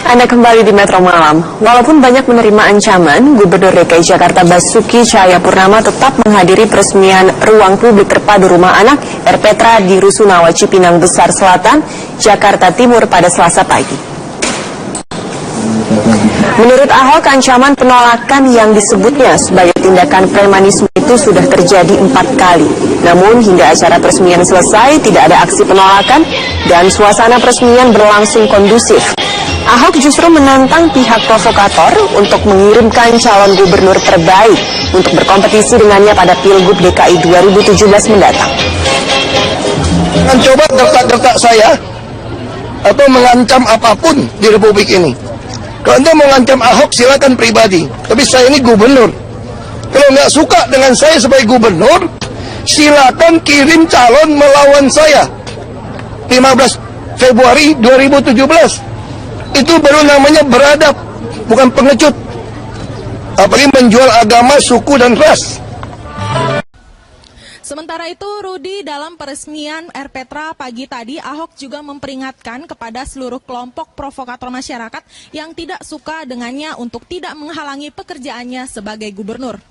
Anda kembali di Metro Malam. Walaupun banyak menerima ancaman, Gubernur DKI Jakarta Basuki Cahayapurnama tetap menghadiri peresmian ruang publik terpadu rumah anak Erpetra di Rusunawa Cipinang Besar Selatan, Jakarta Timur pada Selasa pagi. Menurut Ahok, ancaman penolakan yang disebutnya sebagai tindakan premanisme itu sudah terjadi 4 kali. Namun hingga acara peresmian selesai tidak ada aksi penolakan dan suasana peresmian berlangsung kondusif. Ahok justru menantang pihak provokator untuk mengirimkan calon gubernur terbaik untuk berkompetisi dengannya pada Pilgub DKI 2017 mendatang. Mencoba gertak-gertak saya atau mengancam apapun di Republik ini. Kalau Anda mengancam Ahok silakan pribadi, tapi saya ini gubernur. Kalau nggak suka dengan saya sebagai gubernur, silakan kirim calon melawan saya. 15 Februari 2017. Itu baru namanya beradab, bukan pengecut. Apalagi menjual agama, suku, dan ras. Sementara itu, Rudi, dalam peresmian Erpetra pagi tadi, Ahok juga memperingatkan kepada seluruh kelompok provokator masyarakat yang tidak suka dengannya untuk tidak menghalangi pekerjaannya sebagai gubernur.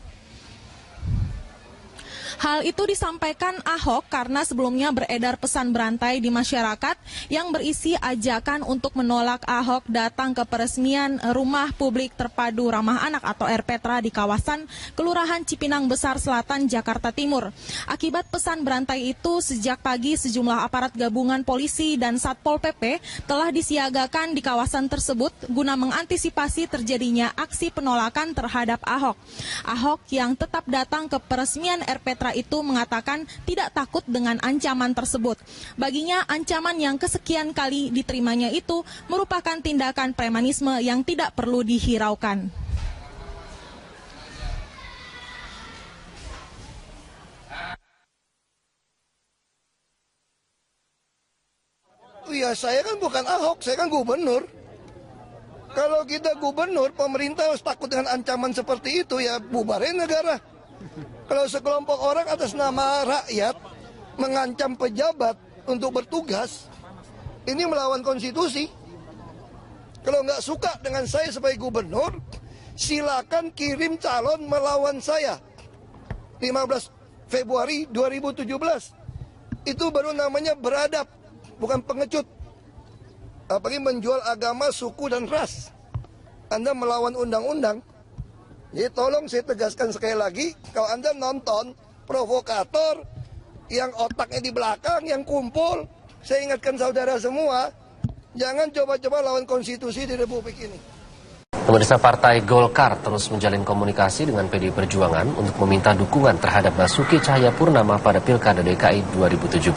Hal itu disampaikan Ahok karena sebelumnya beredar pesan berantai di masyarakat yang berisi ajakan untuk menolak Ahok datang ke peresmian rumah publik terpadu ramah anak atau Erpetra di kawasan Kelurahan Cipinang Besar Selatan, Jakarta Timur. Akibat pesan berantai itu, sejak pagi sejumlah aparat gabungan polisi dan Satpol PP telah disiagakan di kawasan tersebut guna mengantisipasi terjadinya aksi penolakan terhadap Ahok. Ahok yang tetap datang ke peresmian Erpetra itu mengatakan tidak takut dengan ancaman tersebut. Baginya, ancaman yang kesekian kali diterimanya itu merupakan tindakan premanisme yang tidak perlu dihiraukan. Ya, saya kan bukan Ahok, saya kan gubernur. Kalau kita gubernur, pemerintah harus takut dengan ancaman seperti itu, ya bubarin negara. Kalau sekelompok orang atas nama rakyat mengancam pejabat untuk bertugas, ini melawan konstitusi. Kalau nggak suka dengan saya sebagai gubernur, silakan kirim calon melawan saya. 15 Februari 2017. Itu baru namanya beradab, bukan pengecut. Apalagi menjual agama, suku, dan ras. Anda melawan undang-undang. Jadi tolong saya tegaskan sekali lagi, kalau Anda nonton provokator yang otaknya di belakang, yang kumpul, saya ingatkan saudara semua, jangan coba-coba lawan konstitusi di Republik ini. Pemirsa, Partai Golkar terus menjalin komunikasi dengan PDI Perjuangan untuk meminta dukungan terhadap Basuki Cahayapurnama pada Pilkada DKI 2017.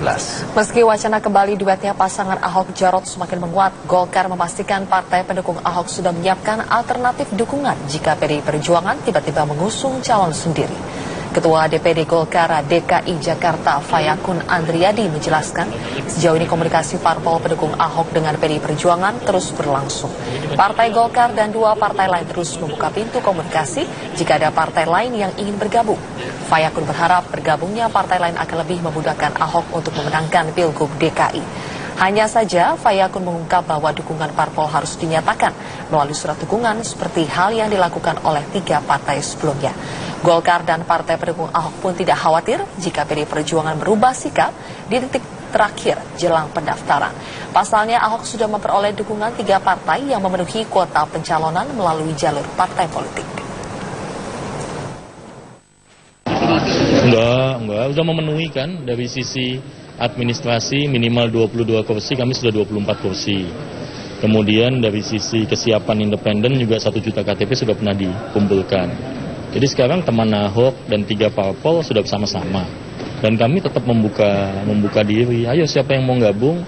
Meski wacana kembali duetnya pasangan Ahok Jarot semakin menguat, Golkar memastikan partai pendukung Ahok sudah menyiapkan alternatif dukungan jika PDI Perjuangan tiba-tiba mengusung calon sendiri. Ketua DPD Golkar DKI Jakarta Fayakun Andriadi menjelaskan, sejauh ini komunikasi parpol pendukung Ahok dengan PDI Perjuangan terus berlangsung. Partai Golkar dan 2 partai lain terus membuka pintu komunikasi jika ada partai lain yang ingin bergabung. Fayakun berharap bergabungnya partai lain akan lebih memudahkan Ahok untuk memenangkan Pilgub DKI. Hanya saja, Fayakun mengungkap bahwa dukungan parpol harus dinyatakan melalui surat dukungan seperti hal yang dilakukan oleh 3 partai sebelumnya. Golkar dan partai pendukung Ahok pun tidak khawatir jika PDI Perjuangan berubah sikap di detik terakhir jelang pendaftaran. Pasalnya, Ahok sudah memperoleh dukungan 3 partai yang memenuhi kuota pencalonan melalui jalur partai politik. Enggak, udah memenuhi kan dari sisi administrasi minimal 22 kursi, kami sudah 24 kursi. Kemudian dari sisi kesiapan independen juga 1 juta KTP sudah pernah dikumpulkan. Jadi sekarang teman Ahok dan 3 parpol sudah bersama-sama. Dan kami tetap membuka diri. Ayo siapa yang mau gabung,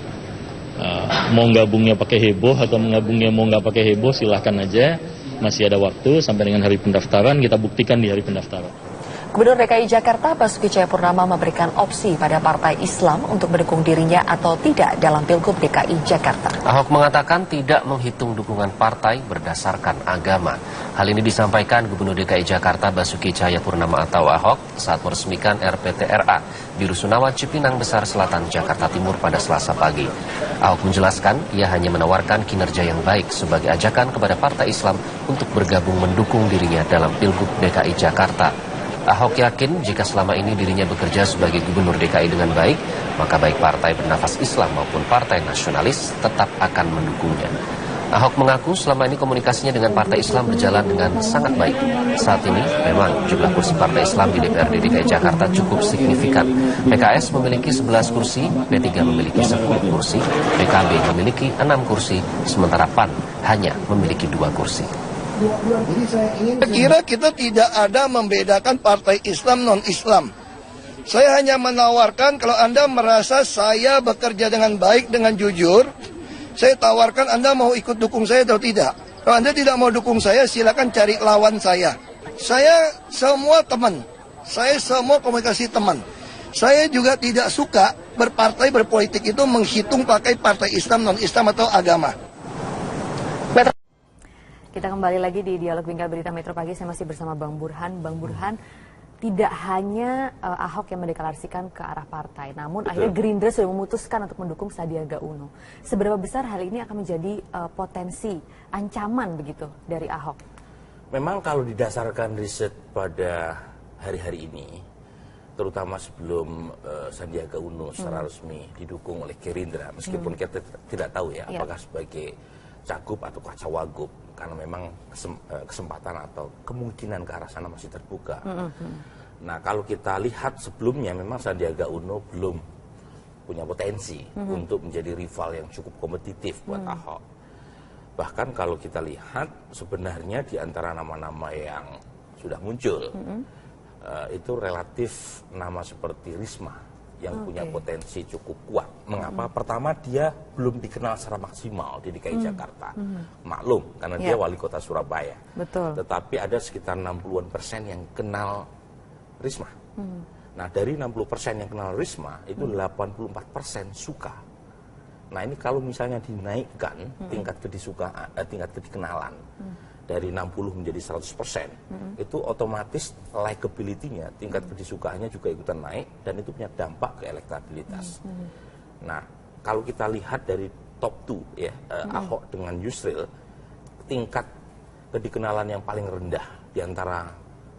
mau gabungnya pakai heboh atau gabungnya mau nggak pakai heboh, silahkan aja. Masih ada waktu sampai dengan hari pendaftaran, kita buktikan di hari pendaftaran. Gubernur DKI Jakarta Basuki Cahayapurnama memberikan opsi pada partai Islam untuk mendukung dirinya atau tidak dalam Pilgub DKI Jakarta. Ahok mengatakan tidak menghitung dukungan partai berdasarkan agama. Hal ini disampaikan Gubernur DKI Jakarta Basuki Cahayapurnama atau Ahok saat meresmikan RPTRA di Rusunawa Cipinang Besar Selatan, Jakarta Timur pada Selasa pagi. Ahok menjelaskan ia hanya menawarkan kinerja yang baik sebagai ajakan kepada partai Islam untuk bergabung mendukung dirinya dalam Pilgub DKI Jakarta. Ahok yakin jika selama ini dirinya bekerja sebagai gubernur DKI dengan baik, maka baik partai bernafas Islam maupun partai nasionalis tetap akan mendukungnya. Ahok mengaku selama ini komunikasinya dengan partai Islam berjalan dengan sangat baik. Saat ini memang jumlah kursi partai Islam di DPRD DKI Jakarta cukup signifikan. PKS memiliki 11 kursi, P3 memiliki 10 kursi, PKB memiliki 6 kursi, sementara PAN hanya memiliki 2 kursi. Saya kira kita tidak ada membedakan partai Islam non-Islam. Saya hanya menawarkan kalau Anda merasa saya bekerja dengan baik, dengan jujur, saya tawarkan Anda mau ikut dukung saya atau tidak. Kalau Anda tidak mau dukung saya, silakan cari lawan saya. Saya semua teman, saya semua komunikasi teman. Saya juga tidak suka berpartai, berpolitik itu menghitung pakai partai Islam, non-Islam atau agama. Kita kembali lagi di Dialog Bingkai Berita Metro Pagi. Saya masih bersama Bang Burhan. Bang Burhan, tidak hanya Ahok yang mendeklarasikan ke arah partai, namun akhirnya Gerindra sudah memutuskan untuk mendukung Sandiaga Uno. Seberapa besar hal ini akan menjadi potensi ancaman begitu dari Ahok? Memang kalau didasarkan riset pada hari-hari ini, terutama sebelum Sandiaga Uno secara resmi didukung oleh Gerindra, meskipun kita tidak tahu ya apakah sebagai cagup atau cawagup, karena memang kesempatan atau kemungkinan ke arah sana masih terbuka. Nah, kalau kita lihat sebelumnya memang Sandiaga Uno belum punya potensi untuk menjadi rival yang cukup kompetitif buat Ahok. Bahkan kalau kita lihat sebenarnya di antara nama-nama yang sudah muncul, itu relatif nama seperti Risma yang punya potensi cukup kuat. Mengapa? Pertama, dia belum dikenal secara maksimal di DKI Jakarta. Maklum, karena dia wali kota Surabaya. Betul. Tetapi ada sekitar 60% yang kenal Risma. Nah, dari 60% yang kenal Risma, itu 84% suka. Nah, ini kalau misalnya dinaikkan tingkat kedisukaan, tingkat kedikenalan, dari 60 menjadi 100%, itu otomatis likability-nya, tingkat kedisukaannya juga ikutan naik, dan itu punya dampak ke elektabilitas. Nah, kalau kita lihat dari top 2 ya, Ahok dengan Yusril, tingkat kedikenalan yang paling rendah di antara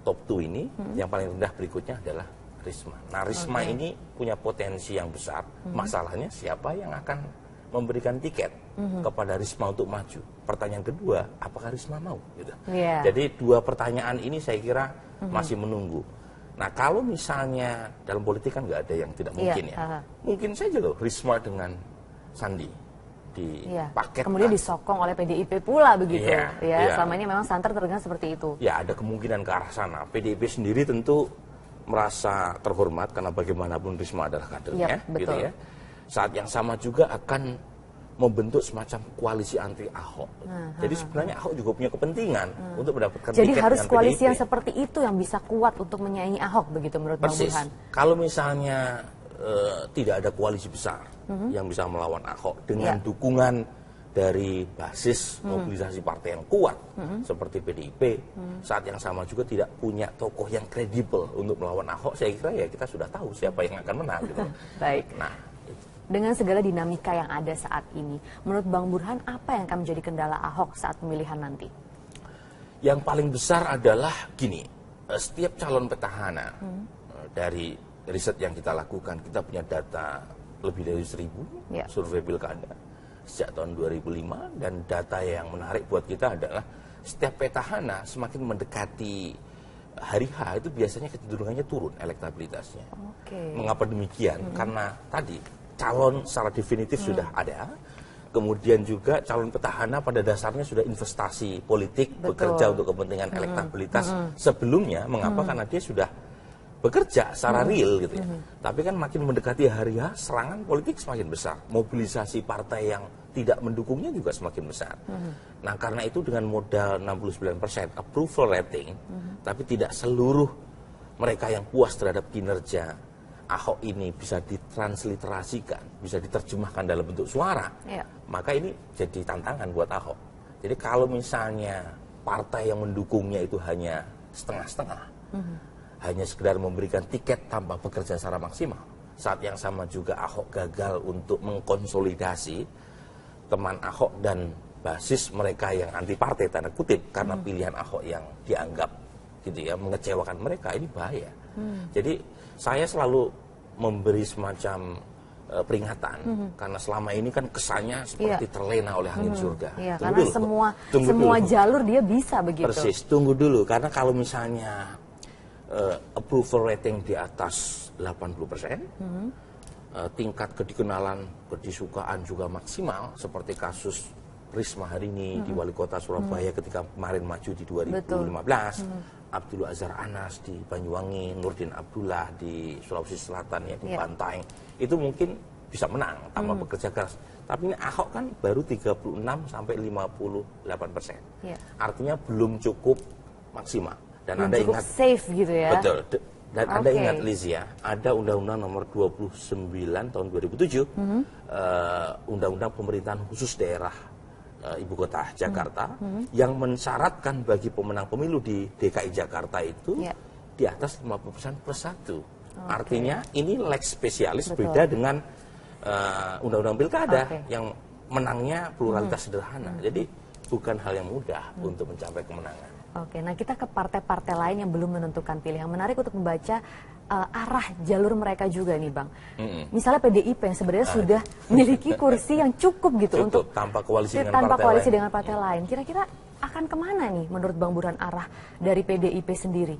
top 2 ini, yang paling rendah berikutnya adalah Risma. Nah, Risma ini punya potensi yang besar. Masalahnya siapa yang akan memberikan tiket kepada Risma untuk maju. Pertanyaan kedua, apakah Risma mau? Gitu. Jadi dua pertanyaan ini saya kira masih menunggu. Nah, kalau misalnya dalam politik kan nggak ada yang tidak mungkin ya. Mungkin saja loh Risma dengan Sandi di paket. Kemudian disokong oleh PDIP pula begitu. Selama ini memang santer terdengar seperti itu. Ya, ada kemungkinan ke arah sana. PDIP sendiri tentu merasa terhormat karena bagaimanapun Risma adalah kadernya, gitu ya. Saat yang sama juga akan membentuk semacam koalisi anti Ahok. Jadi sebenarnya Ahok juga punya kepentingan untuk mendapatkan tiket. Jadi harus koalisi yang seperti itu yang bisa kuat untuk menyaingi Ahok begitu menurut Bang Burhan. Kalau misalnya tidak ada koalisi besar yang bisa melawan Ahok dengan dukungan dari basis mobilisasi partai yang kuat seperti PDIP, saat yang sama juga tidak punya tokoh yang kredibel untuk melawan Ahok, saya kira ya kita sudah tahu siapa yang akan menang gitu. Baik. Nah, dengan segala dinamika yang ada saat ini, menurut Bang Burhan apa yang akan menjadi kendala Ahok saat pemilihan nanti? Yang paling besar adalah gini, setiap calon petahana dari riset yang kita lakukan, kita punya data lebih dari 1.000 survei pilkada sejak tahun 2005, dan data yang menarik buat kita adalah setiap petahana semakin mendekati hari H itu biasanya kecenderungannya turun elektabilitasnya. Mengapa demikian? Karena tadi calon secara definitif sudah ada, kemudian juga calon petahana pada dasarnya sudah investasi politik, bekerja untuk kepentingan elektabilitas sebelumnya. Mengapa? Karena dia sudah bekerja secara real gitu ya. Tapi kan makin mendekati hari H, serangan politik semakin besar, mobilisasi partai yang tidak mendukungnya juga semakin besar. Nah, karena itu dengan modal 69% approval rating, tapi tidak seluruh mereka yang puas terhadap kinerja Ahok ini bisa ditransliterasikan, bisa diterjemahkan dalam bentuk suara, maka ini jadi tantangan buat Ahok. Jadi kalau misalnya partai yang mendukungnya itu hanya setengah-setengah, hanya sekedar memberikan tiket tanpa bekerja secara maksimal, saat yang sama juga Ahok gagal untuk mengkonsolidasi teman Ahok dan basis mereka yang anti partai tanda kutip karena pilihan Ahok yang dianggap gitu ya mengecewakan mereka, ini bahaya. Jadi saya selalu memberi semacam peringatan karena selama ini kan kesannya seperti terlena oleh angin surga. Karena semua jalur dia bisa begitu. Persis, tunggu dulu karena kalau misalnya approval rating di atas 80%, tingkat kedikenalan, kedisukaan juga maksimal seperti kasus Risma hari ini di Wali Kota Surabaya ketika kemarin maju di 2015. Abdul Azhar Anas di Banyuwangi, Nurdin Abdullah di Sulawesi Selatan ya di Bantaeng, itu mungkin bisa menang tanpa bekerja keras. Tapi ini Ahok kan baru 36 sampai 58%. Artinya belum cukup maksimal. Dan belum Anda cukup ingat safe gitu ya. Betul. Dan Anda ingat Lizia, ada Undang-Undang Nomor 29 tahun 2007, Undang-Undang Pemerintahan Khusus Daerah Ibu Kota Jakarta yang mensyaratkan bagi pemenang pemilu di DKI Jakarta itu di atas 50% plus 1. Artinya ini lex spesialis beda dengan Undang-Undang Pilkada yang menangnya pluralitas sederhana. Jadi bukan hal yang mudah untuk mencapai kemenangan. Oke, nah kita ke partai-partai lain yang belum menentukan pilihan. Menarik untuk membaca arah jalur mereka juga nih Bang. Misalnya PDIP yang sebenarnya sudah memiliki kursi yang cukup gitu untuk tanpa koalisi dengan partai lain. Kira-kira akan kemana nih menurut Bang Burhan arah dari PDIP sendiri?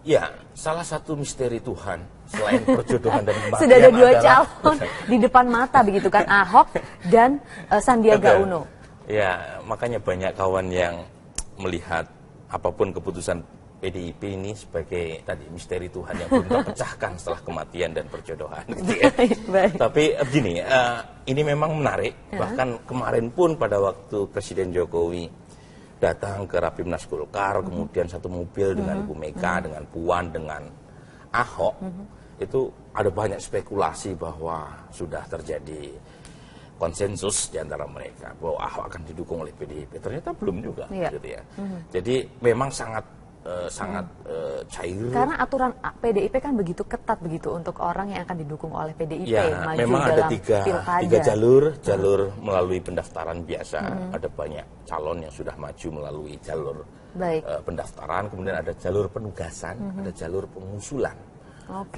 Ya, salah satu misteri Tuhan selain perjodohan dan kematian sudah ada dua calon di depan mata begitu kan, Ahok dan Sandiaga Uno. Ya, makanya banyak kawan yang melihat apapun keputusan PDIP ini sebagai tadi misteri Tuhan yang belum terpecahkan setelah kematian dan perjodohan gitu ya. Tapi begini, ini memang menarik. Bahkan kemarin pun pada waktu Presiden Jokowi datang ke Rapimnas Golkar, kemudian satu mobil dengan Ibu Mega, dengan Puan, dengan Ahok, itu ada banyak spekulasi bahwa sudah terjadi konsensus di antara mereka bahwa Ahok akan didukung oleh PDIP. Ternyata belum juga, gitu ya. Jadi memang sangat cair. Karena aturan PDIP kan begitu ketat begitu untuk orang yang akan didukung oleh PDIP maju memang dalam ada tiga jalur melalui pendaftaran biasa. Ada banyak calon yang sudah maju melalui jalur pendaftaran, kemudian ada jalur penugasan, ada jalur pengusulan.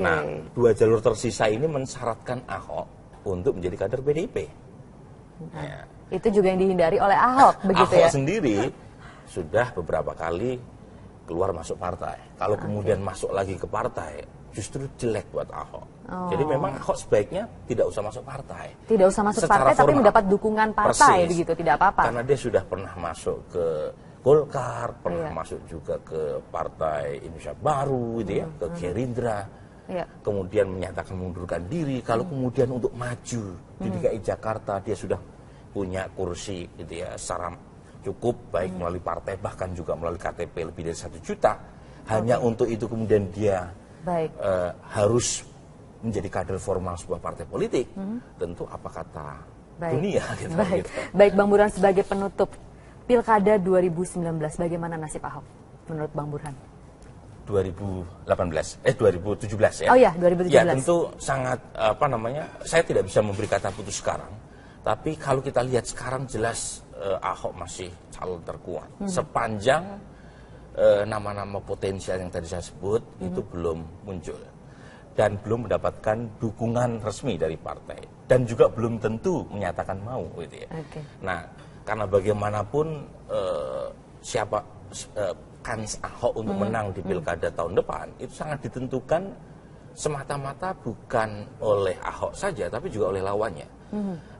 Nah, dua jalur tersisa ini mensyaratkan Ahok untuk menjadi kader PDIP. Itu juga yang dihindari oleh Ahok begitu Ahok ya. sendiri sudah beberapa kali keluar masuk partai. Kalau kemudian masuk lagi ke partai, justru jelek buat Ahok. Jadi memang Ahok sebaiknya tidak usah masuk partai. Tidak usah masuk secara partai, tapi formal. mendapat dukungan partai begitu, tidak apa-apa. Karena dia sudah pernah masuk ke Golkar, pernah masuk juga ke Partai Indonesia Baru, gitu ya, ke Gerindra. Kemudian menyatakan mengundurkan diri. Kalau kemudian untuk maju di DKI Jakarta, dia sudah punya kursi, gitu ya, secara cukup baik melalui partai bahkan juga melalui KTP lebih dari 1 juta. Hanya untuk itu kemudian dia harus menjadi kader formal sebuah partai politik. Tentu apa kata dunia gitu. Baik Bang Burhan, sebagai penutup Pilkada 2019 bagaimana nasib Ahok menurut Bang Burhan? 2017 ya. Oh ya, 2017. Ya tentu sangat saya tidak bisa memberi kata putus sekarang. Tapi kalau kita lihat sekarang jelas Ahok masih calon terkuat. Sepanjang nama-nama potensial yang tadi saya sebut itu belum muncul. Dan belum mendapatkan dukungan resmi dari partai. Dan juga belum tentu menyatakan mau gitu ya. Nah, karena bagaimanapun kans Ahok untuk menang di Pilkada tahun depan itu sangat ditentukan semata-mata bukan oleh Ahok saja, tapi juga oleh lawannya.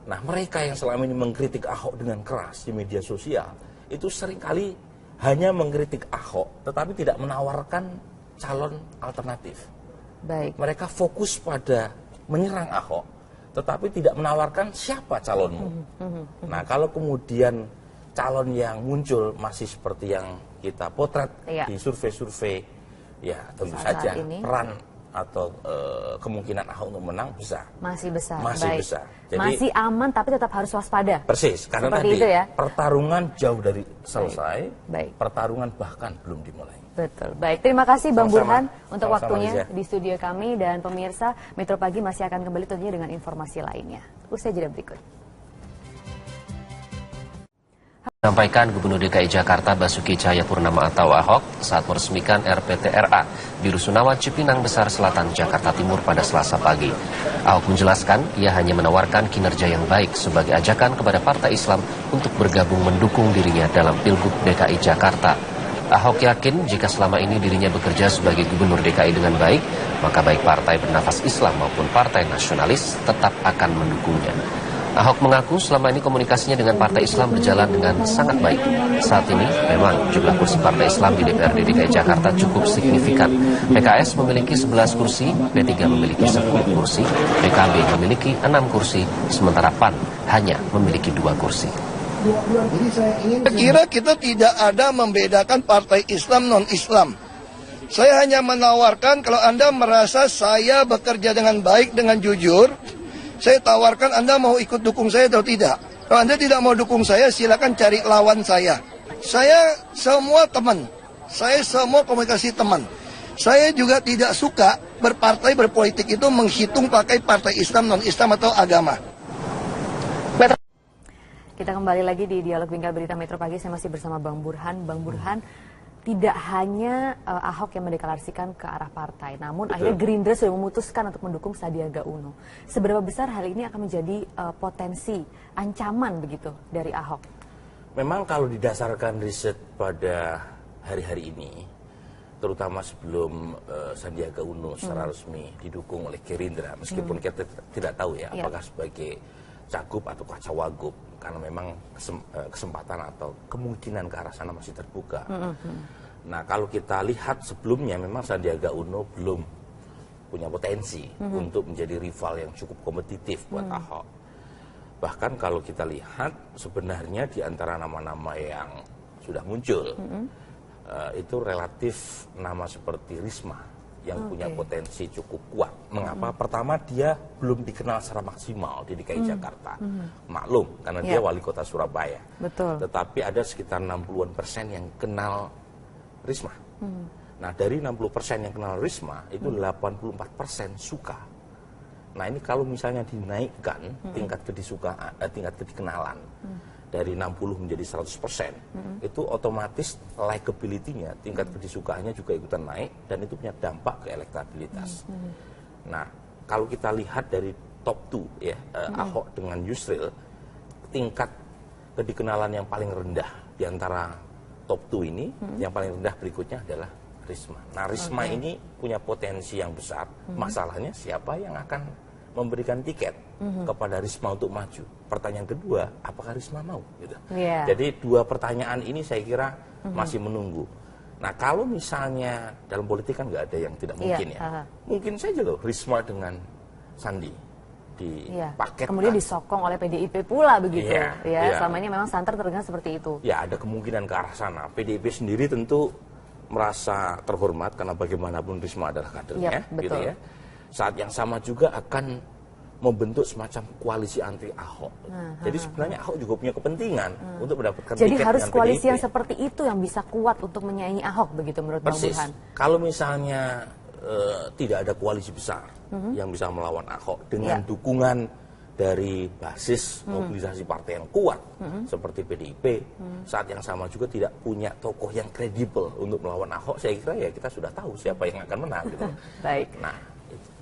Nah, mereka yang selama ini mengkritik Ahok dengan keras di media sosial, itu seringkali hanya mengkritik Ahok, tetapi tidak menawarkan calon alternatif. Mereka fokus pada menyerang Ahok, tetapi tidak menawarkan siapa calonmu. Nah, kalau kemudian calon yang muncul masih seperti yang kita potret di survei-survei Ya, tentu saat saja ini? peran atau kemungkinan Ahok untuk menang besar. Masih besar. Masih Baik. besar. Jadi, masih aman tapi tetap harus waspada. Persis, karena Seperti tadi itu ya? pertarungan jauh dari selesai, Baik. pertarungan bahkan belum dimulai. Betul. Baik, terima kasih Bang Sama-sama. Burhan untuk Sama-sama, waktunya Liza. di studio kami, dan pemirsa Metro Pagi masih akan kembali tentunya dengan informasi lainnya. Usai jeda berikut. Sampaikan Gubernur DKI Jakarta Basuki Cahayapurnama atau Ahok saat meresmikan RPTRA di Rusunawa Cipinang Besar Selatan, Jakarta Timur pada Selasa pagi. Ahok menjelaskan ia hanya menawarkan kinerja yang baik sebagai ajakan kepada Partai Islam untuk bergabung mendukung dirinya dalam Pilgub DKI Jakarta. Ahok yakin jika selama ini dirinya bekerja sebagai Gubernur DKI dengan baik, maka baik partai bernafas Islam maupun partai nasionalis tetap akan mendukungnya. Ahok mengaku selama ini komunikasinya dengan Partai Islam berjalan dengan sangat baik. Saat ini memang jumlah kursi Partai Islam di DPRD DKI Jakarta cukup signifikan. PKS memiliki 11 kursi, P3 memiliki 10 kursi, PKB memiliki 6 kursi, sementara PAN hanya memiliki 2 kursi. Saya kira kita tidak ada membedakan partai Islam non-Islam. Saya hanya menawarkan kalau Anda merasa saya bekerja dengan baik, dengan jujur, saya tawarkan Anda mau ikut dukung saya atau tidak. Kalau Anda tidak mau dukung saya, silakan cari lawan saya. Saya semua teman, saya semua komunikasi teman. Saya juga tidak suka berpartai, berpolitik itu menghitung pakai partai Islam, non-Islam atau agama. Kita kembali lagi di Dialog Bingkai Berita Metro Pagi. Saya masih bersama Bang Burhan. Bang Burhan, tidak hanya Ahok yang mendeklarasikan ke arah partai, namun akhirnya Gerindra sudah memutuskan untuk mendukung Sandiaga Uno. Seberapa besar hal ini akan menjadi potensi ancaman begitu dari Ahok? Memang kalau didasarkan riset pada hari-hari ini, terutama sebelum Sandiaga Uno secara resmi didukung oleh Gerindra, meskipun kita tidak tahu ya apakah sebagai cagup atau cawagup, karena memang kesempatan atau kemungkinan ke arah sana masih terbuka. Nah, kalau kita lihat sebelumnya memang Sandiaga Uno belum punya potensi untuk menjadi rival yang cukup kompetitif buat Ahok. Bahkan kalau kita lihat sebenarnya di antara nama-nama yang sudah muncul, itu relatif nama seperti Risma yang punya potensi cukup kuat. Mengapa? Pertama, dia belum dikenal secara maksimal di DKI Jakarta. Maklum, karena dia wali kota Surabaya. Betul. Tetapi ada sekitar 60% yang kenal Risma. Nah, dari 60% yang kenal Risma, itu 84% suka. Nah, ini kalau misalnya dinaikkan tingkat kedisukaan, tingkat kedikenalan, dari 60 menjadi 100%, itu otomatis likability-nya, tingkat kedisukaannya juga ikutan naik, dan itu punya dampak ke elektabilitas. Nah, kalau kita lihat dari top 2 ya, Ahok dengan Yusril, tingkat kedikenalan yang paling rendah di antara top 2 ini, yang paling rendah berikutnya adalah Risma. Nah, Risma ini punya potensi yang besar. Masalahnya siapa yang akan memberikan tiket kepada Risma untuk maju. Pertanyaan kedua, apakah Risma mau? Gitu. Jadi dua pertanyaan ini saya kira masih menunggu. Nah, kalau misalnya dalam politik kan nggak ada yang tidak mungkin ya. Mungkin saja loh Risma dengan Sandi di paket. Kemudian disokong oleh PDIP pula begitu. Selama ini memang santer terdengar seperti itu. Ya, ada kemungkinan ke arah sana. PDIP sendiri tentu merasa terhormat karena bagaimanapun Risma adalah kadernya, gitu ya. Saat yang sama juga akan membentuk semacam koalisi anti Ahok. Jadi sebenarnya Ahok juga punya kepentingan untuk mendapatkan tiket. Jadi harus koalisi PDIP yang seperti itu yang bisa kuat untuk menyaingi Ahok begitu menurut Bang Burhan. Kalau misalnya tidak ada koalisi besar yang bisa melawan Ahok dengan dukungan dari basis mobilisasi partai yang kuat seperti PDIP, saat yang sama juga tidak punya tokoh yang kredibel untuk melawan Ahok, saya kira ya kita sudah tahu siapa yang akan menang gitu. Baik. Nah,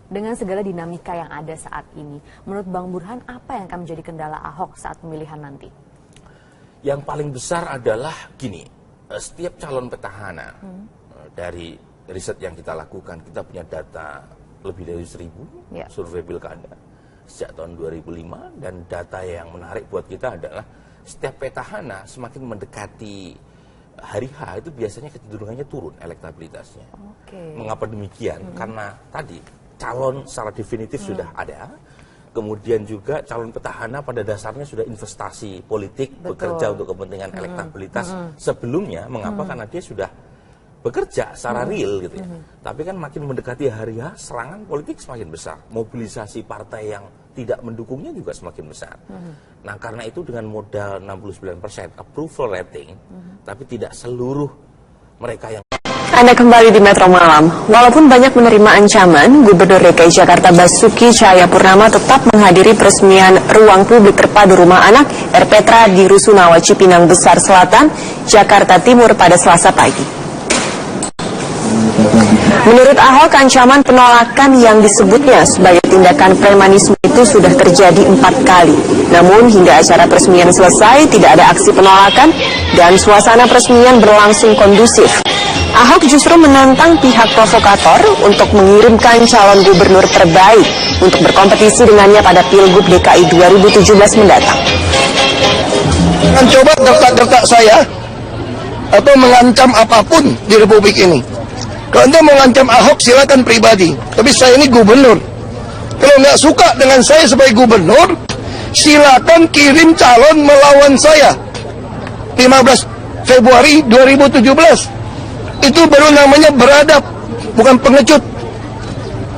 dengan segala dinamika yang ada saat ini, menurut Bang Burhan apa yang akan menjadi kendala Ahok saat pemilihan nanti? Yang paling besar adalah gini, setiap calon petahana dari riset yang kita lakukan, kita punya data lebih dari 1.000 survei pilkada sejak tahun 2005, dan data yang menarik buat kita adalah setiap petahana semakin mendekati hari H itu biasanya kecenderungannya turun elektabilitasnya. Mengapa demikian? Karena tadi calon secara definitif sudah ada, kemudian juga calon petahana pada dasarnya sudah investasi politik, bekerja untuk kepentingan elektabilitas sebelumnya. Mengapa? Karena dia sudah bekerja secara real gitu ya. Tapi kan makin mendekati hari H, serangan politik semakin besar. Mobilisasi partai yang tidak mendukungnya juga semakin besar. Nah, karena itu dengan modal 69% approval rating, tapi tidak seluruh mereka yang... Anda kembali di Metro Malam. Walaupun banyak menerima ancaman, Gubernur DKI Jakarta Basuki Cahayapurnama tetap menghadiri peresmian ruang publik terpadu rumah anak RPTRA di Rusunawa Cipinang Besar Selatan, Jakarta Timur pada Selasa pagi. Menurut Ahok, ancaman penolakan yang disebutnya sebagai tindakan premanisme itu sudah terjadi 4 kali. Namun hingga acara peresmian selesai tidak ada aksi penolakan dan suasana peresmian berlangsung kondusif. Ahok justru menantang pihak provokator untuk mengirimkan calon gubernur terbaik untuk berkompetisi dengannya pada Pilgub DKI 2017 mendatang. Jangan coba gertak-gertak saya atau mengancam apapun di Republik ini. Kalau Anda mengancam Ahok silakan pribadi, tapi saya ini gubernur. Kalau nggak suka dengan saya sebagai gubernur, silakan kirim calon melawan saya. 15 Februari 2017. Itu baru namanya beradab, bukan pengecut.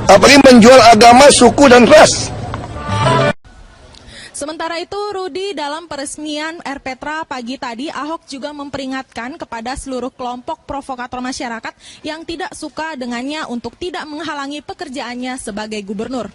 Apalagi menjual agama, suku, dan ras. Sementara itu, Rudi, dalam peresmian RPTRA pagi tadi, Ahok juga memperingatkan kepada seluruh kelompok provokator masyarakat yang tidak suka dengannya untuk tidak menghalangi pekerjaannya sebagai gubernur.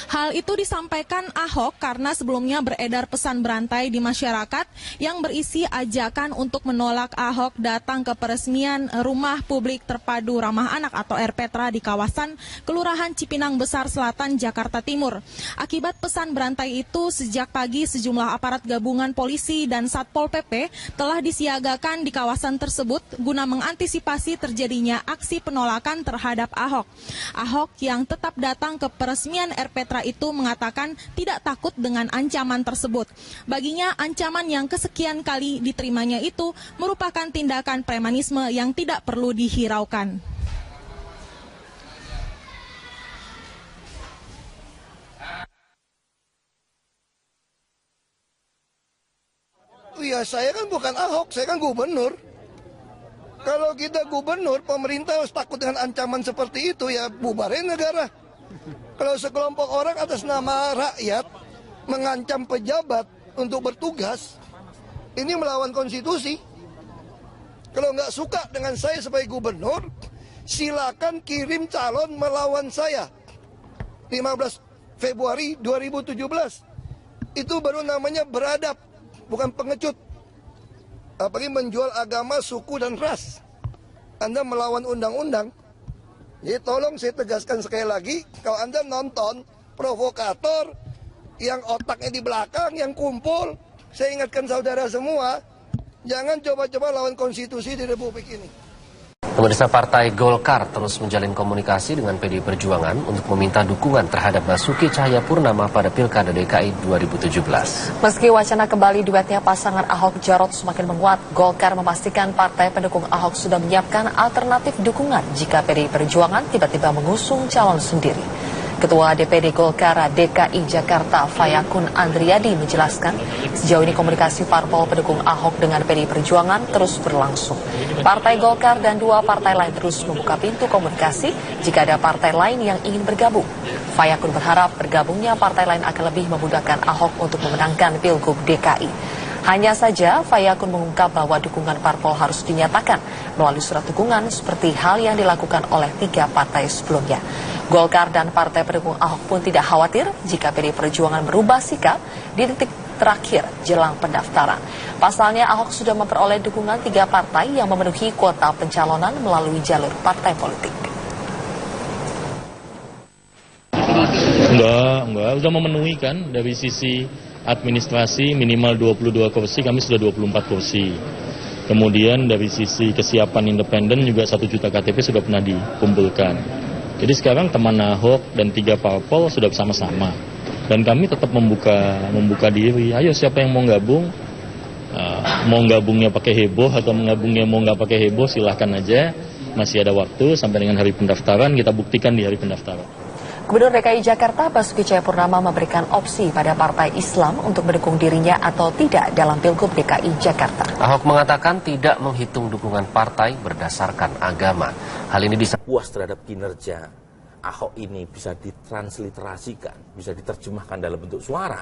Hal itu disampaikan Ahok karena sebelumnya beredar pesan berantai di masyarakat yang berisi ajakan untuk menolak Ahok datang ke peresmian rumah publik terpadu ramah anak atau RPTRA di kawasan Kelurahan Cipinang Besar Selatan, Jakarta Timur. Akibat pesan berantai itu, sejak pagi sejumlah aparat gabungan polisi dan Satpol PP telah disiagakan di kawasan tersebut guna mengantisipasi terjadinya aksi penolakan terhadap Ahok. Ahok yang tetap datang ke peresmian RPTRA itu mengatakan tidak takut dengan ancaman tersebut. Baginya, ancaman yang kesekian kali diterimanya itu merupakan tindakan premanisme yang tidak perlu dihiraukan. Ya, saya kan bukan Ahok, saya kan gubernur. Kalau kita gubernur, pemerintah harus takut dengan ancaman seperti itu, ya bubarin negara. Kalau sekelompok orang atas nama rakyat mengancam pejabat untuk bertugas, ini melawan konstitusi. Kalau nggak suka dengan saya sebagai gubernur, silakan kirim calon melawan saya. 15 Februari 2017. Itu baru namanya beradab, bukan pengecut. Apalagi menjual agama, suku, dan ras. Anda melawan undang-undang. Jadi tolong saya tegaskan sekali lagi, kalau Anda nonton provokator yang otaknya di belakang, yang kumpul, saya ingatkan saudara semua, jangan coba-coba lawan konstitusi di Republik ini. Pemirsa, Partai Golkar terus menjalin komunikasi dengan PDI Perjuangan untuk meminta dukungan terhadap Basuki Cahayapurnama pada Pilkada DKI 2017. Meski wacana kembali duetnya pasangan Ahok Jarot semakin menguat, Golkar memastikan partai pendukung Ahok sudah menyiapkan alternatif dukungan jika PDI Perjuangan tiba-tiba mengusung calon sendiri. Ketua DPD Golkar DKI Jakarta Fayakun Andriadi menjelaskan, sejauh ini komunikasi parpol pendukung Ahok dengan PDI Perjuangan terus berlangsung. Partai Golkar dan dua partai lain terus membuka pintu komunikasi jika ada partai lain yang ingin bergabung. Fayakun berharap bergabungnya partai lain akan lebih memudahkan Ahok untuk memenangkan Pilgub DKI. Hanya saja, Fayakun mengungkap bahwa dukungan parpol harus dinyatakan melalui surat dukungan seperti hal yang dilakukan oleh 3 partai sebelumnya. Golkar dan partai pendukung Ahok pun tidak khawatir jika PDI Perjuangan berubah sikap di detik terakhir jelang pendaftaran. Pasalnya, Ahok sudah memperoleh dukungan 3 partai yang memenuhi kuota pencalonan melalui jalur partai politik. Enggak, udah memenuhi kan dari sisi administrasi minimal 22 kursi, kami sudah 24 kursi. Kemudian dari sisi kesiapan independen juga 1 juta KTP sudah pernah dikumpulkan. Jadi sekarang teman Ahok dan 3 parpol sudah bersama-sama. Dan kami tetap membuka diri. Ayo siapa yang mau gabung, mau gabungnya pakai heboh atau gabungnya mau nggak pakai heboh, silahkan aja. Masih ada waktu sampai dengan hari pendaftaran, kita buktikan di hari pendaftaran. Gubernur DKI Jakarta Basuki Cahayapurnama memberikan opsi pada partai Islam untuk mendukung dirinya atau tidak dalam Pilgub DKI Jakarta. Ahok mengatakan tidak menghitung dukungan partai berdasarkan agama. Hal ini puas terhadap kinerja Ahok ini bisa ditransliterasikan, bisa diterjemahkan dalam bentuk suara,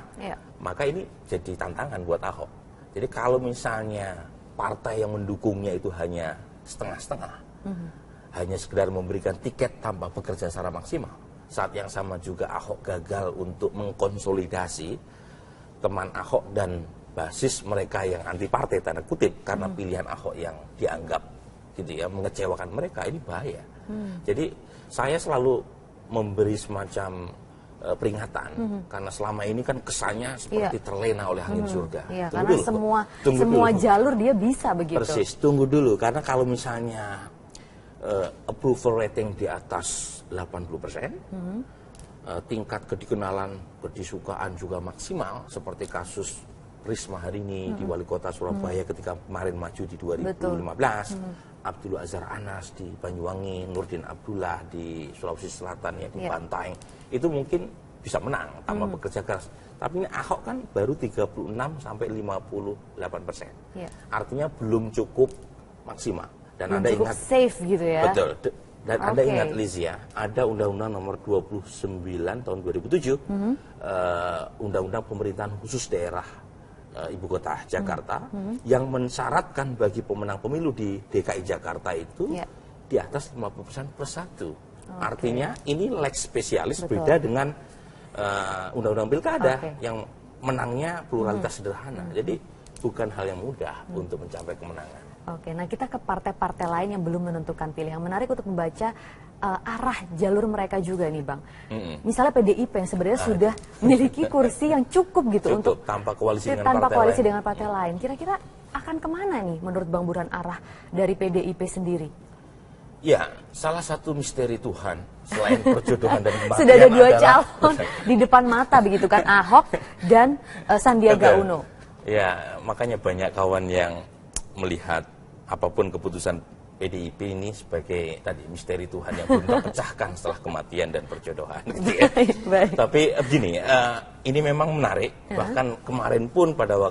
maka ini jadi tantangan buat Ahok. Jadi kalau misalnya partai yang mendukungnya itu hanya setengah-setengah, hanya sekedar memberikan tiket tanpa bekerja secara maksimal, saat yang sama juga Ahok gagal untuk mengkonsolidasi teman Ahok dan basis mereka yang anti partai tanda kutip karena pilihan Ahok yang dianggap gitu ya mengecewakan mereka, ini bahaya. Jadi saya selalu memberi semacam peringatan karena selama ini kan kesannya seperti terlena oleh angin surga. Karena semua jalur dia bisa begitu. Persis, tunggu dulu karena kalau misalnya approval rating di atas 80%, tingkat kedikenalan, kedisukaan juga maksimal seperti kasus Risma hari ini di Wali Kota Surabaya ketika kemarin maju di 2015, Abdul Azhar Anas di Banyuwangi, Nurdin Abdullah di Sulawesi Selatan ya di Bantaeng, itu mungkin bisa menang tanpa bekerja keras. Tapi ini Ahok kan baru 36 sampai 58%. Artinya belum cukup maksimal. Dan belum Anda cukup ingat safe gitu ya. Betul. Dan Anda ingat Liz ya, ada Undang-Undang Nomor 29 tahun 2007, Undang-Undang Pemerintahan Khusus Daerah Ibu Kota Jakarta, yang mensyaratkan bagi pemenang pemilu di DKI Jakarta itu di atas 50% plus 1. Artinya ini lex spesialis beda dengan Undang-Undang Pilkada yang menangnya pluralitas sederhana. Jadi bukan hal yang mudah untuk mencapai kemenangan. Oke, nah kita ke partai-partai lain yang belum menentukan pilihan. Menarik untuk membaca arah jalur mereka juga nih Bang. Misalnya PDIP yang sebenarnya sudah memiliki kursi yang cukup gitu untuk tanpa koalisi dengan partai lain. Kira-kira akan kemana nih menurut Bang Burhan arah dari PDIP sendiri? Ya, salah satu misteri Tuhan selain perjodohan dan kematian sudah ada dua calon di depan mata begitu kan, Ahok dan Sandiaga Uno. Ya, makanya banyak kawan yang melihat apapun keputusan PDIP ini sebagai tadi misteri Tuhan yang belum terpecahkan setelah kematian dan perjodohan. Gitu ya. Tapi begini, ini memang menarik. Bahkan kemarin pun pada waktu